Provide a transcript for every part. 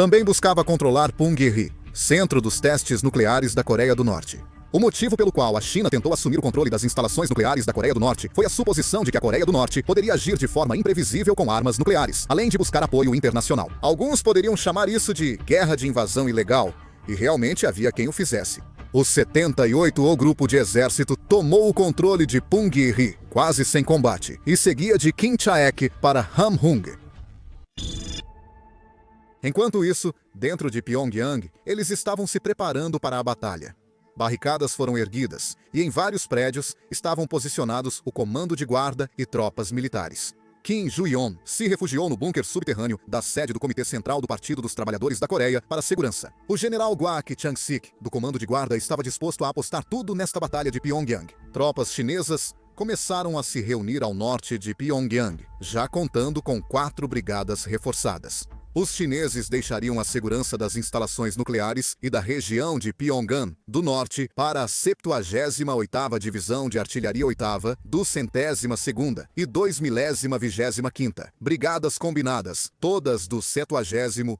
também buscava controlar Punggye-ri, centro dos testes nucleares da Coreia do Norte. O motivo pelo qual a China tentou assumir o controle das instalações nucleares da Coreia do Norte foi a suposição de que a Coreia do Norte poderia agir de forma imprevisível com armas nucleares, além de buscar apoio internacional. Alguns poderiam chamar isso de guerra de invasão ilegal, e realmente havia quem o fizesse. O 78º Grupo de Exército tomou o controle de Punggye-ri, quase sem combate, e seguia de Kinchaek para Hamhung. Enquanto isso, dentro de Pyongyang, eles estavam se preparando para a batalha. Barricadas foram erguidas, e em vários prédios estavam posicionados o comando de guarda e tropas militares. Kim Ju-yeon se refugiou no bunker subterrâneo da sede do Comitê Central do Partido dos Trabalhadores da Coreia para segurança. O general Kwak Chang-sik, do comando de guarda, estava disposto a apostar tudo nesta batalha de Pyongyang. Tropas chinesas começaram a se reunir ao norte de Pyongyang, já contando com 4 brigadas reforçadas. Os chineses deixariam a segurança das instalações nucleares e da região de Pyongan do norte para a 78ª Divisão de Artilharia 8ª, 202ª e 2025ª, brigadas combinadas, todas do 78º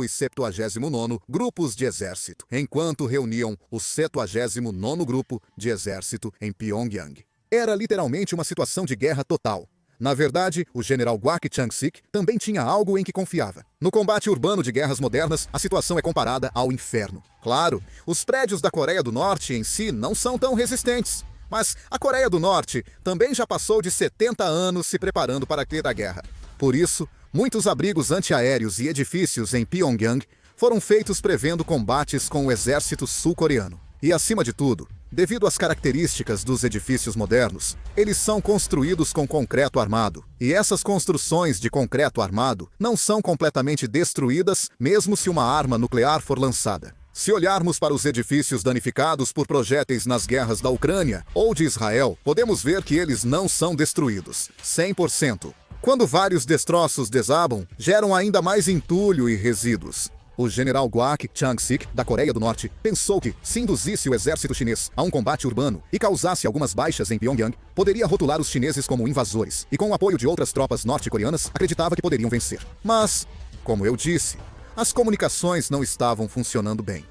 e 79º grupos de exército, enquanto reuniam o 79º Grupo de Exército em Pyongyang. Era literalmente uma situação de guerra total. Na verdade, o general Kwak Chang-sik também tinha algo em que confiava. No combate urbano de guerras modernas, a situação é comparada ao inferno. Claro, os prédios da Coreia do Norte em si não são tão resistentes, mas a Coreia do Norte também já passou de 70 anos se preparando para ter a guerra. Por isso, muitos abrigos antiaéreos e edifícios em Pyongyang foram feitos prevendo combates com o exército sul-coreano. E, acima de tudo, devido às características dos edifícios modernos, eles são construídos com concreto armado. E essas construções de concreto armado não são completamente destruídas, mesmo se uma arma nuclear for lançada. Se olharmos para os edifícios danificados por projéteis nas guerras da Ucrânia ou de Israel, podemos ver que eles não são destruídos, 100%. Quando vários destroços desabam, geram ainda mais entulho e resíduos. O general Kwak Chang-sik, da Coreia do Norte, pensou que, se induzisse o exército chinês a um combate urbano e causasse algumas baixas em Pyongyang, poderia rotular os chineses como invasores, e com o apoio de outras tropas norte-coreanas, acreditava que poderiam vencer. Mas, como eu disse, as comunicações não estavam funcionando bem.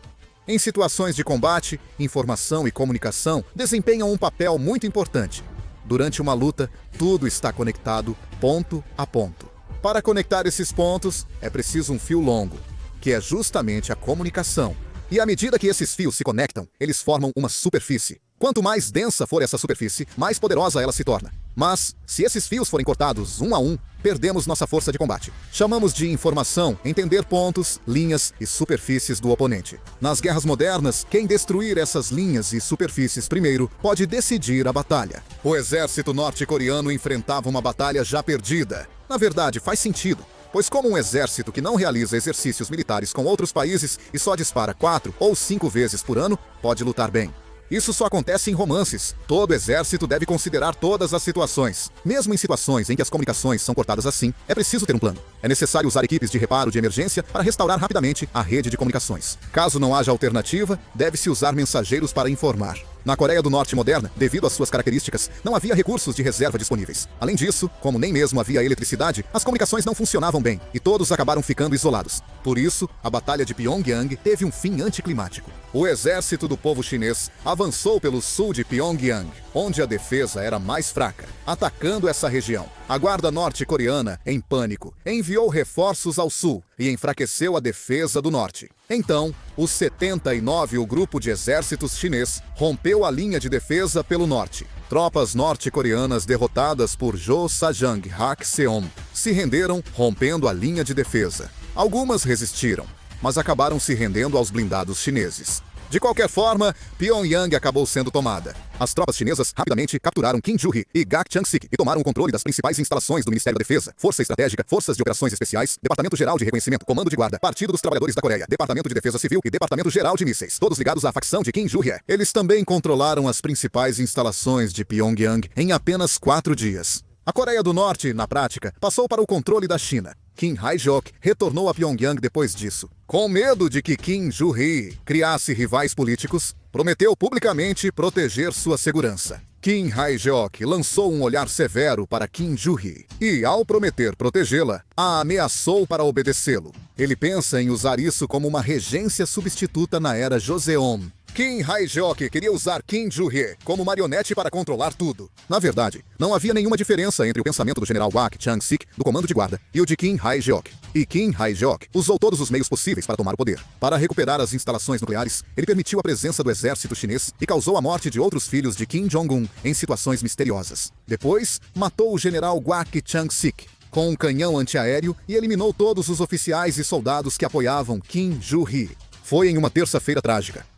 Em situações de combate, informação e comunicação desempenham um papel muito importante. Durante uma luta, tudo está conectado ponto a ponto. Para conectar esses pontos, é preciso um fio longo, que é justamente a comunicação. E à medida que esses fios se conectam, eles formam uma superfície. Quanto mais densa for essa superfície, mais poderosa ela se torna. Mas, se esses fios forem cortados um a um, perdemos nossa força de combate. Chamamos de informação entender pontos, linhas e superfícies do oponente. Nas guerras modernas, quem destruir essas linhas e superfícies primeiro pode decidir a batalha. O exército norte-coreano enfrentava uma batalha já perdida. Na verdade, faz sentido, pois como um exército que não realiza exercícios militares com outros países e só dispara 4 ou 5 vezes por ano, pode lutar bem. Isso só acontece em romances. Todo exército deve considerar todas as situações. Mesmo em situações em que as comunicações são cortadas assim, é preciso ter um plano. É necessário usar equipes de reparo de emergência para restaurar rapidamente a rede de comunicações. Caso não haja alternativa, deve-se usar mensageiros para informar. Na Coreia do Norte moderna, devido às suas características, não havia recursos de reserva disponíveis. Além disso, como nem mesmo havia eletricidade, as comunicações não funcionavam bem e todos acabaram ficando isolados. Por isso, a Batalha de Pyongyang teve um fim anticlimático. O exército do povo chinês avançou pelo sul de Pyongyang, onde a defesa era mais fraca, atacando essa região. A guarda norte-coreana, em pânico, enviou reforços ao sul e enfraqueceu a defesa do norte. Então, o 79º Grupo de Exércitos Chinês rompeu a linha de defesa pelo norte. Tropas norte-coreanas derrotadas por Jo Sajang Hak-seon se renderam, rompendo a linha de defesa. Algumas resistiram, mas acabaram se rendendo aos blindados chineses. De qualquer forma, Pyongyang acabou sendo tomada. As tropas chinesas rapidamente capturaram Kim Ju-ri e Kwak Chang-sik e tomaram o controle das principais instalações do Ministério da Defesa, Força Estratégica, Forças de Operações Especiais, Departamento Geral de Reconhecimento, Comando de Guarda, Partido dos Trabalhadores da Coreia, Departamento de Defesa Civil e Departamento Geral de Mísseis, todos ligados à facção de Kim Ju-hye. Eles também controlaram as principais instalações de Pyongyang em apenas 4 dias. A Coreia do Norte, na prática, passou para o controle da China. Kim Hae-jok retornou a Pyongyang depois disso. Com medo de que Kim Ju-ri criasse rivais políticos, prometeu publicamente proteger sua segurança. Kim Hae-jeok lançou um olhar severo para Kim Joo-hee e, ao prometer protegê-la, a ameaçou para obedecê-lo. Ele pensa em usar isso como uma regência substituta na era Joseon. Kim Hae-jeok queria usar Kim Joo-hee como marionete para controlar tudo. Na verdade, não havia nenhuma diferença entre o pensamento do general Kwak Chang-sik, do comando de guarda, e o de Kim Hae-jeok. E Kim Hae-jeok usou todos os meios possíveis para tomar o poder. Para recuperar as instalações nucleares, ele permitiu a presença do exército chinês e causou a morte de outros filhos de Kim Jong-un em situações misteriosas. Depois, matou o general Kwak Chang-sik com um canhão antiaéreo e eliminou todos os oficiais e soldados que apoiavam Kim Joo-hee. Foi em uma terça-feira trágica.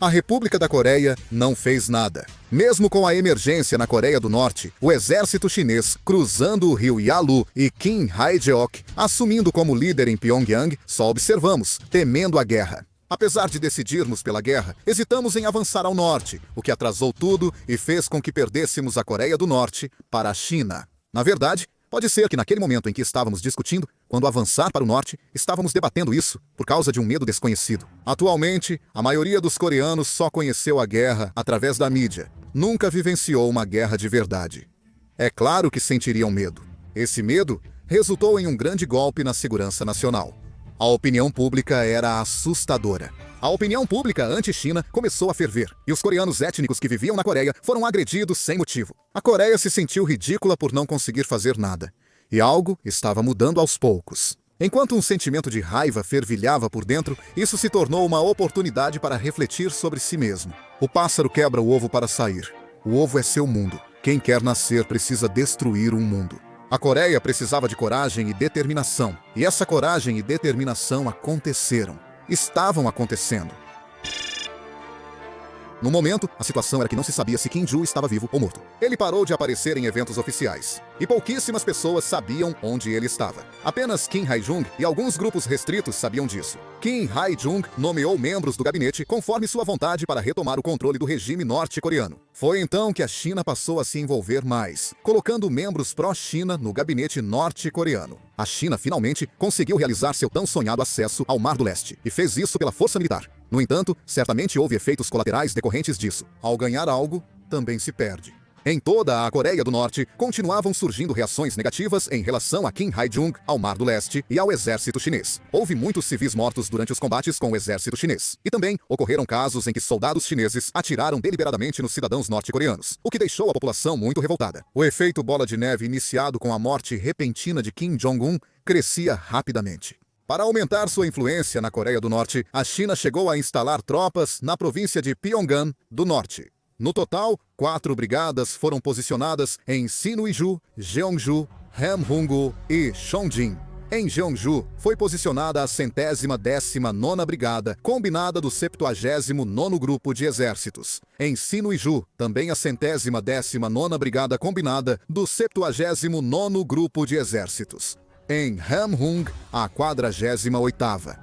A República da Coreia não fez nada. Mesmo com a emergência na Coreia do Norte, o exército chinês cruzando o rio Yalu e Kim Hae-jeok assumindo como líder em Pyongyang, só observamos, temendo a guerra. Apesar de decidirmos pela guerra, hesitamos em avançar ao norte, o que atrasou tudo e fez com que perdêssemos a Coreia do Norte para a China. Na verdade, pode ser que naquele momento em que estávamos discutindo, quando avançar para o norte, estávamos debatendo isso por causa de um medo desconhecido. Atualmente, a maioria dos coreanos só conheceu a guerra através da mídia. Nunca vivenciou uma guerra de verdade. É claro que sentiriam medo. Esse medo resultou em um grande golpe na segurança nacional. A opinião pública era assustadora. A opinião pública anti-China começou a ferver, e os coreanos étnicos que viviam na Coreia foram agredidos sem motivo. A Coreia se sentiu ridícula por não conseguir fazer nada, e algo estava mudando aos poucos. Enquanto um sentimento de raiva fervilhava por dentro, isso se tornou uma oportunidade para refletir sobre si mesmo. O pássaro quebra o ovo para sair. O ovo é seu mundo. Quem quer nascer precisa destruir um mundo. A Coreia precisava de coragem e determinação, e essa coragem e determinação aconteceram. Estavam acontecendo. No momento, a situação era que não se sabia se Kim Joo estava vivo ou morto. Ele parou de aparecer em eventos oficiais, e pouquíssimas pessoas sabiam onde ele estava. Apenas Kim Hae-jung e alguns grupos restritos sabiam disso. Kim Hae-jung nomeou membros do gabinete conforme sua vontade para retomar o controle do regime norte-coreano. Foi então que a China passou a se envolver mais, colocando membros pró-China no gabinete norte-coreano. A China finalmente conseguiu realizar seu tão sonhado acesso ao Mar do Leste, e fez isso pela força militar. No entanto, certamente houve efeitos colaterais decorrentes disso. Ao ganhar algo, também se perde. Em toda a Coreia do Norte, continuavam surgindo reações negativas em relação a Kim Hae-jung, ao Mar do Leste e ao exército chinês. Houve muitos civis mortos durante os combates com o exército chinês. E também ocorreram casos em que soldados chineses atiraram deliberadamente nos cidadãos norte-coreanos, o que deixou a população muito revoltada. O efeito bola de neve iniciado com a morte repentina de Kim Jong-un crescia rapidamente. Para aumentar sua influência na Coreia do Norte, a China chegou a instalar tropas na província de Pyongan do Norte. No total, 4 brigadas foram posicionadas em Sinuiju, Jeongju, Hamhung-gu e Chongjin. Em Jeongju, foi posicionada a 119ª Brigada, combinada do 79º Grupo de Exércitos. Em Sinuiju, também a 119ª Brigada combinada do 79º Grupo de Exércitos. Em Hamhung, a 48ª.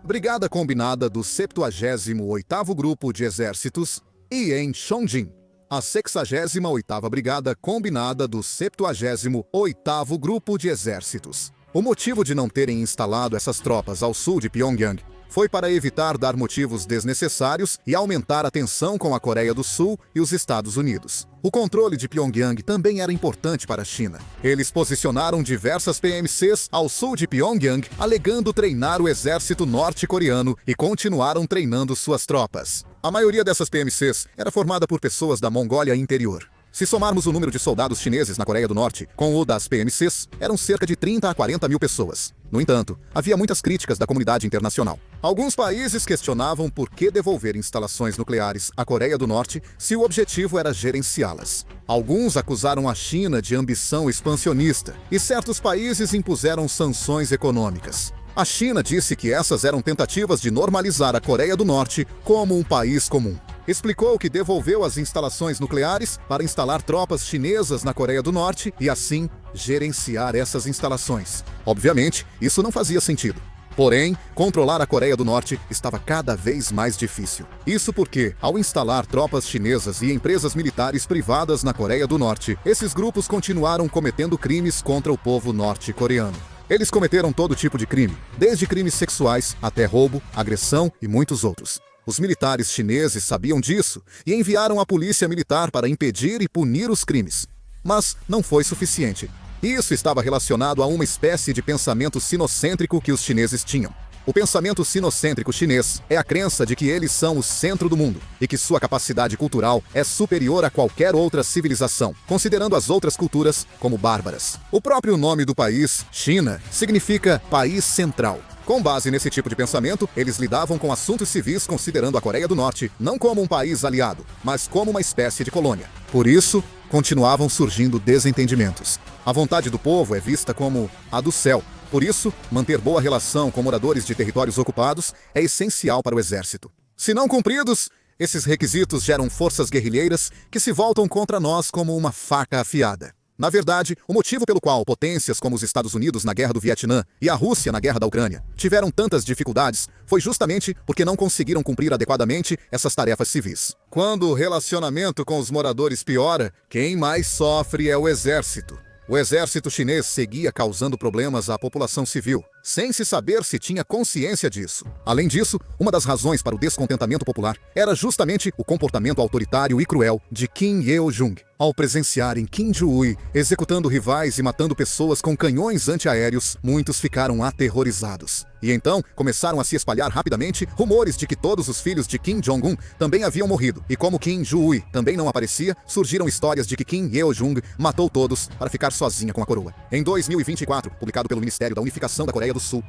Brigada combinada do 78º Grupo de Exércitos, e em Chongjin, a 68ª Brigada combinada do 78º Grupo de Exércitos. O motivo de não terem instalado essas tropas ao sul de Pyongyang foi para evitar dar motivos desnecessários e aumentar a tensão com a Coreia do Sul e os Estados Unidos. O controle de Pyongyang também era importante para a China. Eles posicionaram diversas PMCs ao sul de Pyongyang, alegando treinar o exército norte-coreano, e continuaram treinando suas tropas. A maioria dessas PMCs era formada por pessoas da Mongólia Interior. Se somarmos o número de soldados chineses na Coreia do Norte com o das PMCs, eram cerca de 30 a 40 mil pessoas. No entanto, havia muitas críticas da comunidade internacional. Alguns países questionavam por que devolver instalações nucleares à Coreia do Norte se o objetivo era gerenciá-las. Alguns acusaram a China de ambição expansionista, e certos países impuseram sanções econômicas. A China disse que essas eram tentativas de normalizar a Coreia do Norte como um país comum. Explicou que devolveu as instalações nucleares para instalar tropas chinesas na Coreia do Norte e, assim, gerenciar essas instalações. Obviamente, isso não fazia sentido. Porém, controlar a Coreia do Norte estava cada vez mais difícil. Isso porque, ao instalar tropas chinesas e empresas militares privadas na Coreia do Norte, esses grupos continuaram cometendo crimes contra o povo norte-coreano. Eles cometeram todo tipo de crime, desde crimes sexuais até roubo, agressão e muitos outros. Os militares chineses sabiam disso e enviaram a polícia militar para impedir e punir os crimes. Mas não foi suficiente. Isso estava relacionado a uma espécie de pensamento sinocêntrico que os chineses tinham. O pensamento sinocêntrico chinês é a crença de que eles são o centro do mundo e que sua capacidade cultural é superior a qualquer outra civilização, considerando as outras culturas como bárbaras. O próprio nome do país, China, significa país central. Com base nesse tipo de pensamento, eles lidavam com assuntos civis considerando a Coreia do Norte não como um país aliado, mas como uma espécie de colônia. Por isso, continuavam surgindo desentendimentos. A vontade do povo é vista como a do céu. Por isso, manter boa relação com moradores de territórios ocupados é essencial para o exército. Se não cumpridos, esses requisitos geram forças guerrilheiras que se voltam contra nós como uma faca afiada. Na verdade, o motivo pelo qual potências como os Estados Unidos na Guerra do Vietnã e a Rússia na Guerra da Ucrânia tiveram tantas dificuldades foi justamente porque não conseguiram cumprir adequadamente essas tarefas civis. Quando o relacionamento com os moradores piora, quem mais sofre é o exército. O exército chinês seguia causando problemas à população civil, sem se saber se tinha consciência disso. Além disso, uma das razões para o descontentamento popular era justamente o comportamento autoritário e cruel de Kim Yeol-jung. Ao presenciarem Kim Ju-ui executando rivais e matando pessoas com canhões antiaéreos, muitos ficaram aterrorizados. E então começaram a se espalhar rapidamente rumores de que todos os filhos de Kim Jong-un também haviam morrido. E como Kim Ju-ui também não aparecia, surgiram histórias de que Kim Yeol-jung matou todos para ficar sozinha com a coroa. Em 2024, publicado pelo Ministério da Unificação da Coreia do Sul,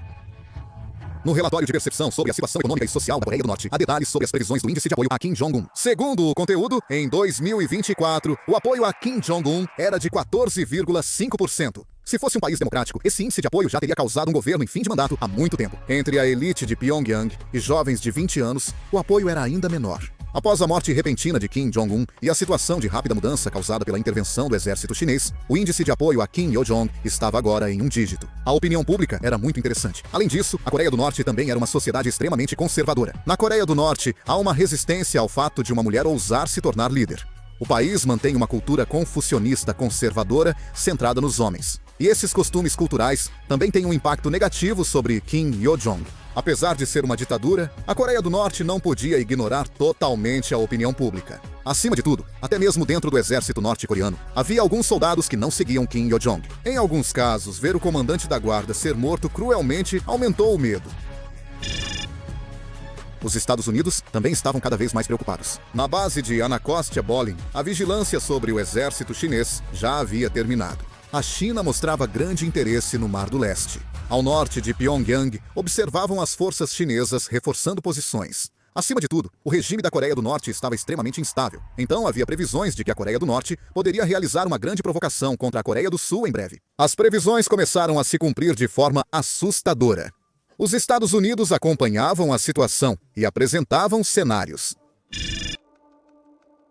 no relatório de percepção sobre a situação econômica e social da Coreia do Norte, há detalhes sobre as previsões do índice de apoio a Kim Jong-un. Segundo o conteúdo, em 2024, o apoio a Kim Jong-un era de 14,5%. Se fosse um país democrático, esse índice de apoio já teria causado um governo em fim de mandato há muito tempo. Entre a elite de Pyongyang e jovens de 20 anos, o apoio era ainda menor. Após a morte repentina de Kim Jong-un e a situação de rápida mudança causada pela intervenção do exército chinês, o índice de apoio a Kim Yo-jong estava agora em 1 dígito. A opinião pública era muito interessante. Além disso, a Coreia do Norte também era uma sociedade extremamente conservadora. Na Coreia do Norte, há uma resistência ao fato de uma mulher ousar se tornar líder. O país mantém uma cultura confucionista conservadora centrada nos homens. E esses costumes culturais também têm um impacto negativo sobre Kim Yo-jong. Apesar de ser uma ditadura, a Coreia do Norte não podia ignorar totalmente a opinião pública. Acima de tudo, até mesmo dentro do exército norte-coreano, havia alguns soldados que não seguiam Kim Yo-jong. Em alguns casos, ver o comandante da guarda ser morto cruelmente aumentou o medo. Os Estados Unidos também estavam cada vez mais preocupados. Na base de Anacostia Bolin, a vigilância sobre o exército chinês já havia terminado. A China mostrava grande interesse no Mar do Leste. Ao norte de Pyongyang, observavam as forças chinesas reforçando posições. Acima de tudo, o regime da Coreia do Norte estava extremamente instável. Então havia previsões de que a Coreia do Norte poderia realizar uma grande provocação contra a Coreia do Sul em breve. As previsões começaram a se cumprir de forma assustadora. Os Estados Unidos acompanhavam a situação e apresentavam cenários.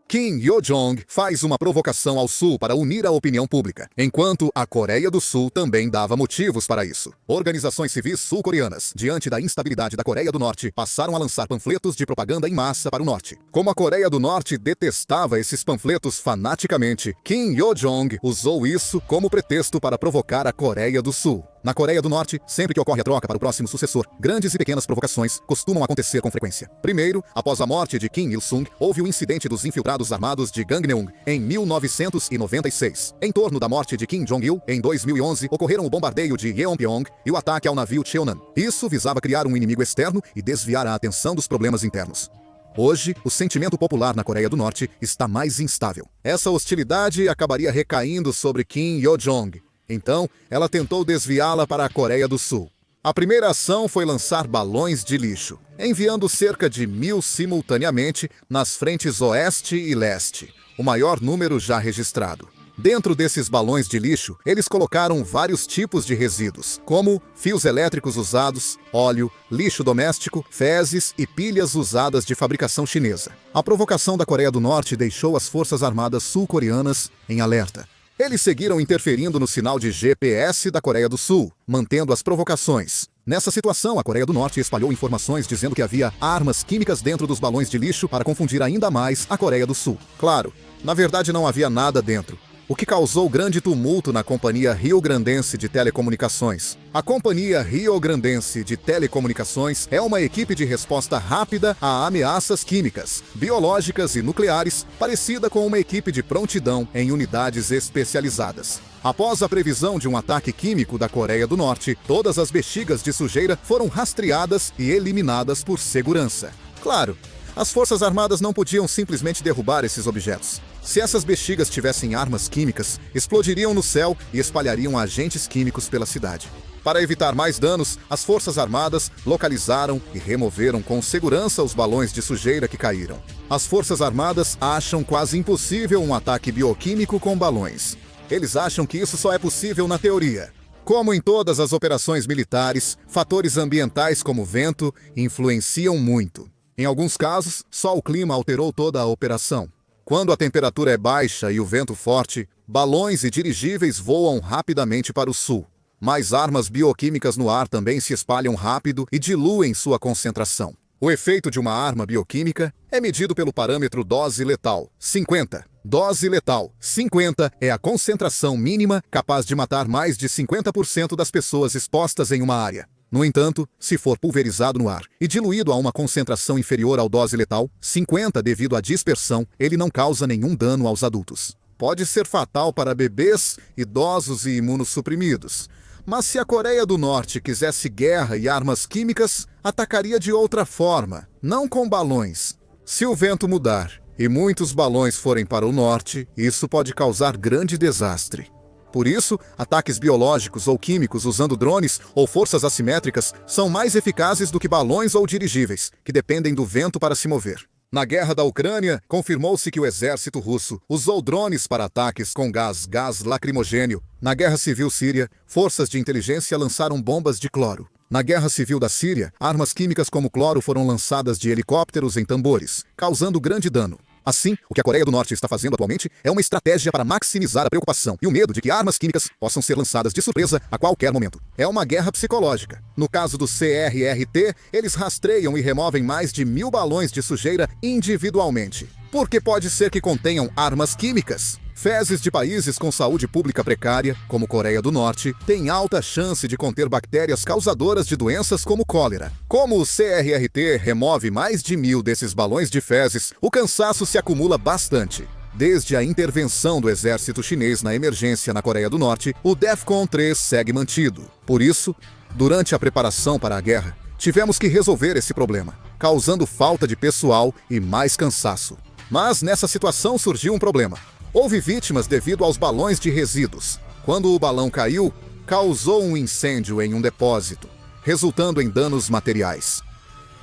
Kim Yo-jong faz uma provocação ao Sul para unir a opinião pública, enquanto a Coreia do Sul também dava motivos para isso. Organizações civis sul-coreanas, diante da instabilidade da Coreia do Norte, passaram a lançar panfletos de propaganda em massa para o Norte. Como a Coreia do Norte detestava esses panfletos fanaticamente, Kim Yo-jong usou isso como pretexto para provocar a Coreia do Sul. Na Coreia do Norte, sempre que ocorre a troca para o próximo sucessor, grandes e pequenas provocações costumam acontecer com frequência. Primeiro, após a morte de Kim Il-sung, houve o incidente dos infiltrados armados de Gangneung, em 1996. Em torno da morte de Kim Jong-il, em 2011, ocorreram o bombardeio de Yeonpyeong e o ataque ao navio Cheonan. Isso visava criar um inimigo externo e desviar a atenção dos problemas internos. Hoje, o sentimento popular na Coreia do Norte está mais instável. Essa hostilidade acabaria recaindo sobre Kim Yo-jong. Então, ela tentou desviá-la para a Coreia do Sul. A primeira ação foi lançar balões de lixo, enviando cerca de 1.000 simultaneamente nas frentes oeste e leste, o maior número já registrado. Dentro desses balões de lixo, eles colocaram vários tipos de resíduos, como fios elétricos usados, óleo, lixo doméstico, fezes e pilhas usadas de fabricação chinesa. A provocação da Coreia do Norte deixou as forças armadas sul-coreanas em alerta. Eles seguiram interferindo no sinal de GPS da Coreia do Sul, mantendo as provocações. Nessa situação, a Coreia do Norte espalhou informações dizendo que havia armas químicas dentro dos balões de lixo para confundir ainda mais a Coreia do Sul. Claro, na verdade não havia nada dentro. o que causou grande tumulto na Companhia Rio-Grandense de Telecomunicações. A Companhia Rio-Grandense de Telecomunicações é uma equipe de resposta rápida a ameaças químicas, biológicas e nucleares, parecida com uma equipe de prontidão em unidades especializadas. Após a previsão de um ataque químico da Coreia do Norte, todas as bexigas de sujeira foram rastreadas e eliminadas por segurança. Claro, as Forças Armadas não podiam simplesmente derrubar esses objetos. Se essas bexigas tivessem armas químicas, explodiriam no céu e espalhariam agentes químicos pela cidade. Para evitar mais danos, as Forças Armadas localizaram e removeram com segurança os balões de sujeira que caíram. As Forças Armadas acham quase impossível um ataque bioquímico com balões. Eles acham que isso só é possível na teoria. Como em todas as operações militares, fatores ambientais como vento influenciam muito. Em alguns casos, só o clima alterou toda a operação. Quando a temperatura é baixa e o vento forte, balões e dirigíveis voam rapidamente para o sul. Mas armas bioquímicas no ar também se espalham rápido e diluem sua concentração. O efeito de uma arma bioquímica é medido pelo parâmetro dose letal, 50. Dose letal, 50, é a concentração mínima capaz de matar mais de 50% das pessoas expostas em uma área. No entanto, se for pulverizado no ar e diluído a uma concentração inferior ao dose letal, 50 devido à dispersão, ele não causa nenhum dano aos adultos. Pode ser fatal para bebês, idosos e imunossuprimidos. Mas se a Coreia do Norte quisesse guerra e armas químicas, atacaria de outra forma, não com balões. Se o vento mudar e muitos balões forem para o norte, isso pode causar grande desastre. Por isso, ataques biológicos ou químicos usando drones ou forças assimétricas são mais eficazes do que balões ou dirigíveis, que dependem do vento para se mover. Na guerra da Ucrânia, confirmou-se que o exército russo usou drones para ataques com gás lacrimogênio. Na Guerra Civil Síria, forças de inteligência lançaram bombas de cloro. Na Guerra Civil da Síria, armas químicas como cloro foram lançadas de helicópteros em tambores, causando grande dano. Assim, o que a Coreia do Norte está fazendo atualmente é uma estratégia para maximizar a preocupação e o medo de que armas químicas possam ser lançadas de surpresa a qualquer momento. É uma guerra psicológica. No caso do CRRT, eles rastreiam e removem mais de 1000 balões de sujeira individualmente. Porque pode ser que contenham armas químicas. Fezes de países com saúde pública precária, como Coreia do Norte, têm alta chance de conter bactérias causadoras de doenças como cólera. Como o CRRT remove mais de 1000 desses balões de fezes, o cansaço se acumula bastante. Desde a intervenção do exército chinês na emergência na Coreia do Norte, o DEFCON 3 segue mantido. Por isso, durante a preparação para a guerra, tivemos que resolver esse problema, causando falta de pessoal e mais cansaço. Mas nessa situação surgiu um problema. Houve vítimas devido aos balões de resíduos. Quando o balão caiu, causou um incêndio em um depósito, resultando em danos materiais.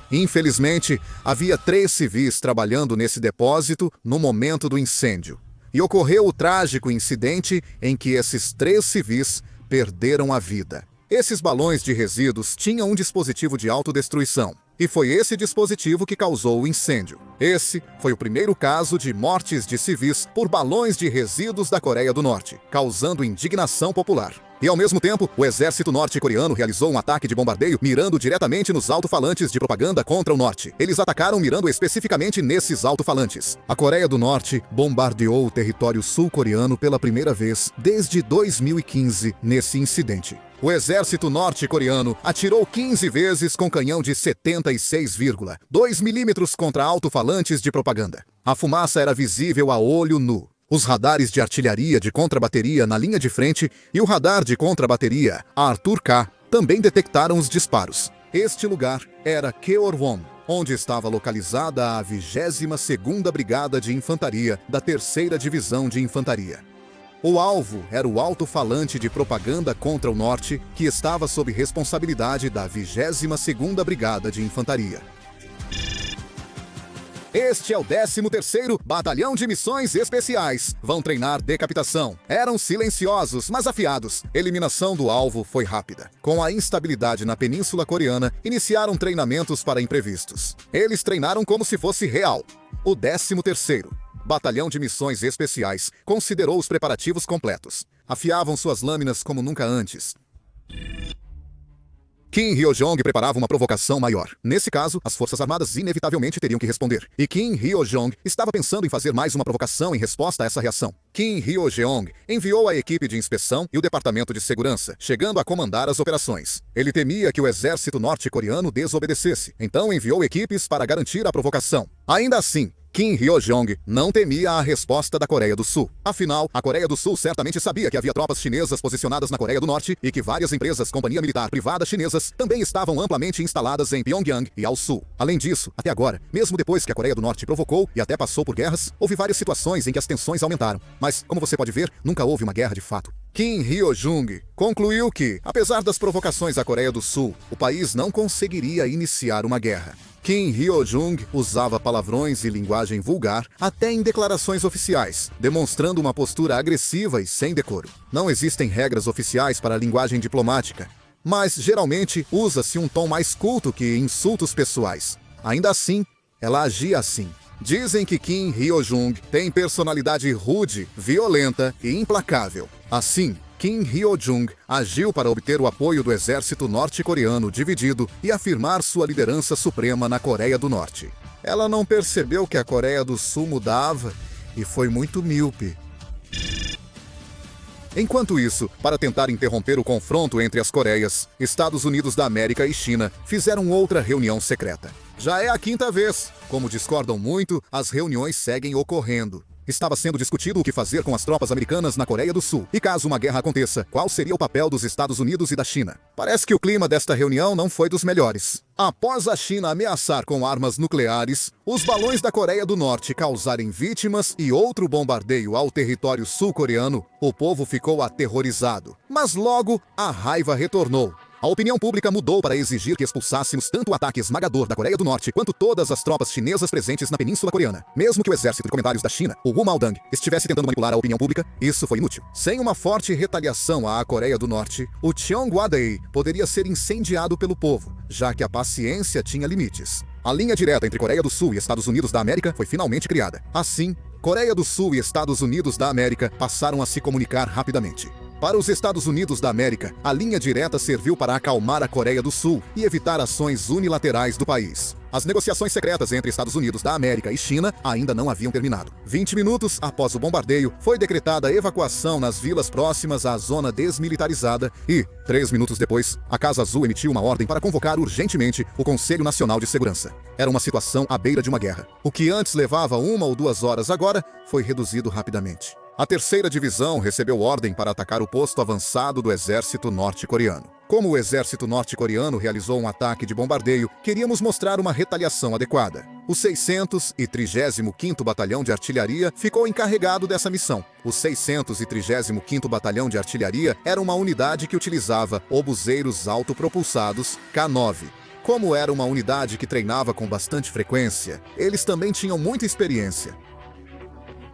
Infelizmente, havia 3 civis trabalhando nesse depósito no momento do incêndio. E ocorreu o trágico incidente em que esses 3 civis perderam a vida. Esses balões de resíduos tinham um dispositivo de autodestruição. E foi esse dispositivo que causou o incêndio. Esse foi o primeiro caso de mortes de civis por balões de resíduos da Coreia do Norte, causando indignação popular. E ao mesmo tempo, o exército norte-coreano realizou um ataque de bombardeio mirando diretamente nos alto-falantes de propaganda contra o norte. Eles atacaram mirando especificamente nesses alto-falantes. A Coreia do Norte bombardeou o território sul-coreano pela primeira vez desde 2015 nesse incidente. O exército norte-coreano atirou 15 vezes com canhão de 76,2 milímetros contra alto-falantes de propaganda. A fumaça era visível a olho nu. Os radares de artilharia de contrabateria na linha de frente e o radar de contrabateria Arthur K também detectaram os disparos. Este lugar era Gyeorwon, onde estava localizada a 22ª Brigada de Infantaria da 3ª Divisão de Infantaria. O alvo era o alto-falante de propaganda contra o norte, que estava sob responsabilidade da 22ª Brigada de Infantaria. Este é o 13º Batalhão de Missões Especiais. Vão treinar decapitação. Eram silenciosos, mas afiados. Eliminação do alvo foi rápida. Com a instabilidade na Península Coreana, iniciaram treinamentos para imprevistos. Eles treinaram como se fosse real. O 13º Batalhão de Missões Especiais considerou os preparativos completos. Afiavam suas lâminas como nunca antes. Kim Hyo-jong preparava uma provocação maior. Nesse caso, as Forças Armadas inevitavelmente teriam que responder. E Kim Hyo-jong estava pensando em fazer mais uma provocação em resposta a essa reação. Kim Hyo-jong enviou a equipe de inspeção e o departamento de segurança, chegando a comandar as operações. Ele temia que o exército norte-coreano desobedecesse, então enviou equipes para garantir a provocação. Ainda assim, Kim Hyo-jong não temia a resposta da Coreia do Sul. Afinal, a Coreia do Sul certamente sabia que havia tropas chinesas posicionadas na Coreia do Norte e que várias empresas companhia militar privada chinesas também estavam amplamente instaladas em Pyongyang e ao sul. Além disso, até agora, mesmo depois que a Coreia do Norte provocou e até passou por guerras, houve várias situações em que as tensões aumentaram. Mas, como você pode ver, nunca houve uma guerra de fato. Kim Hyo-jong concluiu que, apesar das provocações à Coreia do Sul, o país não conseguiria iniciar uma guerra. Kim Hyo-jong usava palavrões e linguagem vulgar até em declarações oficiais, demonstrando uma postura agressiva e sem decoro. Não existem regras oficiais para a linguagem diplomática, mas geralmente usa-se um tom mais culto que insultos pessoais. Ainda assim, ela agia assim. Dizem que Kim Hyo-jong tem personalidade rude, violenta e implacável. Assim, Kim Hyo-jong agiu para obter o apoio do exército norte-coreano dividido e afirmar sua liderança suprema na Coreia do Norte. Ela não percebeu que a Coreia do Sul mudava e foi muito míope. Enquanto isso, para tentar interromper o confronto entre as Coreias, Estados Unidos da América e China fizeram outra reunião secreta. Já é a quinta vez. Como discordam muito, as reuniões seguem ocorrendo. Estava sendo discutido o que fazer com as tropas americanas na Coreia do Sul. E caso uma guerra aconteça, qual seria o papel dos Estados Unidos e da China? Parece que o clima desta reunião não foi dos melhores. Após a China ameaçar com armas nucleares, os balões da Coreia do Norte causarem vítimas e outro bombardeio ao território sul-coreano, o povo ficou aterrorizado. Mas logo, a raiva retornou. A opinião pública mudou para exigir que expulsássemos tanto o ataque esmagador da Coreia do Norte quanto todas as tropas chinesas presentes na Península Coreana. Mesmo que o exército de comentários da China, o Guomindang, estivesse tentando manipular a opinião pública, isso foi inútil. Sem uma forte retaliação à Coreia do Norte, o Cheongwadae poderia ser incendiado pelo povo, já que a paciência tinha limites. A linha direta entre Coreia do Sul e Estados Unidos da América foi finalmente criada. Assim, Coreia do Sul e Estados Unidos da América passaram a se comunicar rapidamente. Para os Estados Unidos da América, a linha direta serviu para acalmar a Coreia do Sul e evitar ações unilaterais do país. As negociações secretas entre Estados Unidos da América e China ainda não haviam terminado. 20 minutos após o bombardeio, foi decretada a evacuação nas vilas próximas à zona desmilitarizada e, 3 minutos depois, a Casa Azul emitiu uma ordem para convocar urgentemente o Conselho Nacional de Segurança. Era uma situação à beira de uma guerra. O que antes levava 1 ou 2 horas agora foi reduzido rapidamente. A terceira divisão recebeu ordem para atacar o posto avançado do exército norte-coreano. Como o exército norte-coreano realizou um ataque de bombardeio, queríamos mostrar uma retaliação adequada. O 635º Batalhão de Artilharia ficou encarregado dessa missão. O 635º Batalhão de Artilharia era uma unidade que utilizava obuseiros autopropulsados K9. Como era uma unidade que treinava com bastante frequência, eles também tinham muita experiência.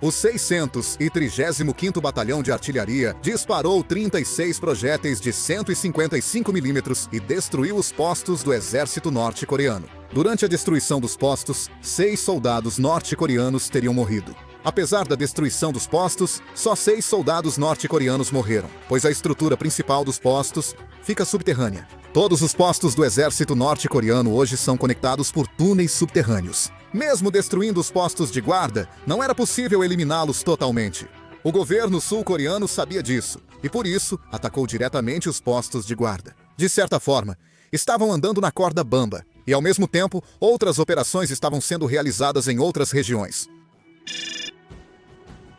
O 635º Batalhão de Artilharia disparou 36 projéteis de 155 mm e destruiu os postos do exército norte-coreano. Durante a destruição dos postos, 6 soldados norte-coreanos teriam morrido. Apesar da destruição dos postos, só 6 soldados norte-coreanos morreram, pois a estrutura principal dos postos fica subterrânea. Todos os postos do exército norte-coreano hoje são conectados por túneis subterrâneos. Mesmo destruindo os postos de guarda, não era possível eliminá-los totalmente. O governo sul-coreano sabia disso, e por isso atacou diretamente os postos de guarda. De certa forma, estavam andando na corda bamba, e ao mesmo tempo, outras operações estavam sendo realizadas em outras regiões.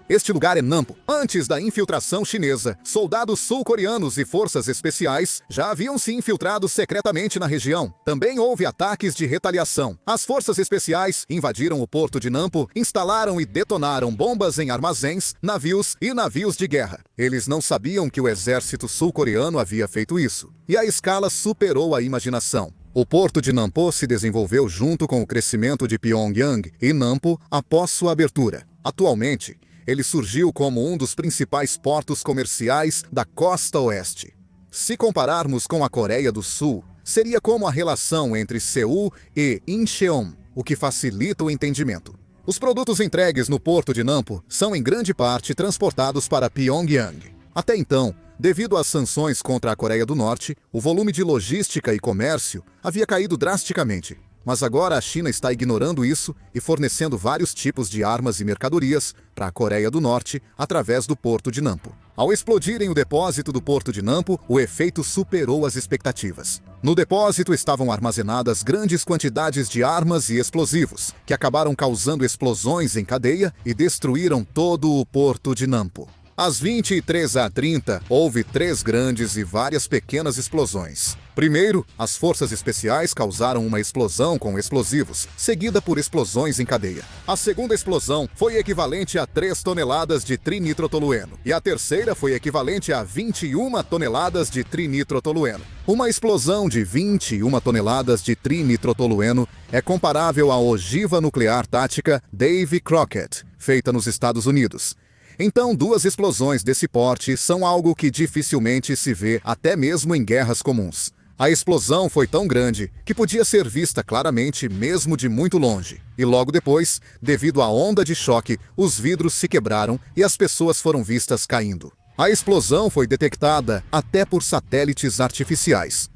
Este lugar é Nampo. Antes da infiltração chinesa, soldados sul-coreanos e forças especiais já haviam se infiltrado secretamente na região. Também houve ataques de retaliação. As forças especiais invadiram o porto de Nampo, instalaram e detonaram bombas em armazéns, navios e navios de guerra. Eles não sabiam que o exército sul-coreano havia feito isso. E a escala superou a imaginação. O porto de Nampo se desenvolveu junto com o crescimento de Pyongyang e Nampo após sua abertura. Atualmente, ele surgiu como um dos principais portos comerciais da costa oeste. Se compararmos com a Coreia do Sul, seria como a relação entre Seul e Incheon, o que facilita o entendimento. Os produtos entregues no porto de Nampo são em grande parte transportados para Pyongyang. Até então, Devido às sanções contra a Coreia do Norte, o volume de logística e comércio havia caído drasticamente. Mas agora a China está ignorando isso e fornecendo vários tipos de armas e mercadorias para a Coreia do Norte através do porto de Nampo. Ao explodirem o depósito do porto de Nampo, o efeito superou as expectativas. No depósito estavam armazenadas grandes quantidades de armas e explosivos, que acabaram causando explosões em cadeia e destruíram todo o porto de Nampo. Às 23h30, houve 3 grandes e várias pequenas explosões. Primeiro, as forças especiais causaram uma explosão com explosivos, seguida por explosões em cadeia. A segunda explosão foi equivalente a 3 toneladas de trinitrotolueno, e a terceira foi equivalente a 21 toneladas de trinitrotolueno. Uma explosão de 21 toneladas de trinitrotolueno é comparável à ogiva nuclear tática Davy Crockett, feita nos Estados Unidos. Então, 2 explosões desse porte são algo que dificilmente se vê até mesmo em guerras comuns. A explosão foi tão grande que podia ser vista claramente mesmo de muito longe. E logo depois, devido à onda de choque, os vidros se quebraram e as pessoas foram vistas caindo. A explosão foi detectada até por satélites artificiais.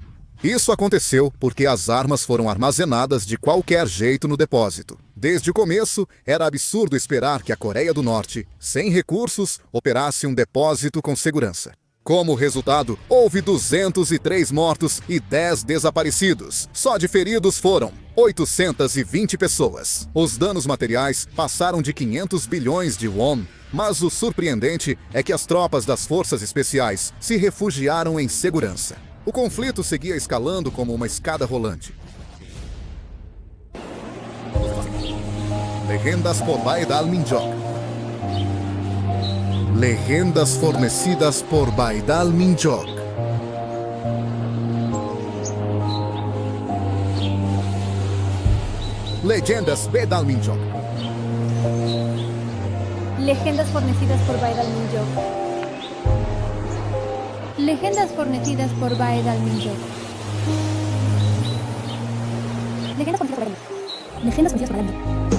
Isso aconteceu porque as armas foram armazenadas de qualquer jeito no depósito. Desde o começo, era absurdo esperar que a Coreia do Norte, sem recursos, operasse um depósito com segurança. Como resultado, houve 203 mortos e 10 desaparecidos. Só de feridos foram 820 pessoas. Os danos materiais passaram de 500 bilhões de won, mas o surpreendente é que as tropas das forças especiais se refugiaram em segurança. O conflito seguia escalando como uma escada rolante. Legendas por Baidal Minjok. Legendas fornecidas por Baidal Minjok. Leyendas Baidal Minjok. Leyendas fornecidas por Baidal Minjok. Leyendas fornecidas por Baidal Minjok. Leyendas fornecidas por Baidal Minjok. Leyendas fornecidas por Baidal Minjok.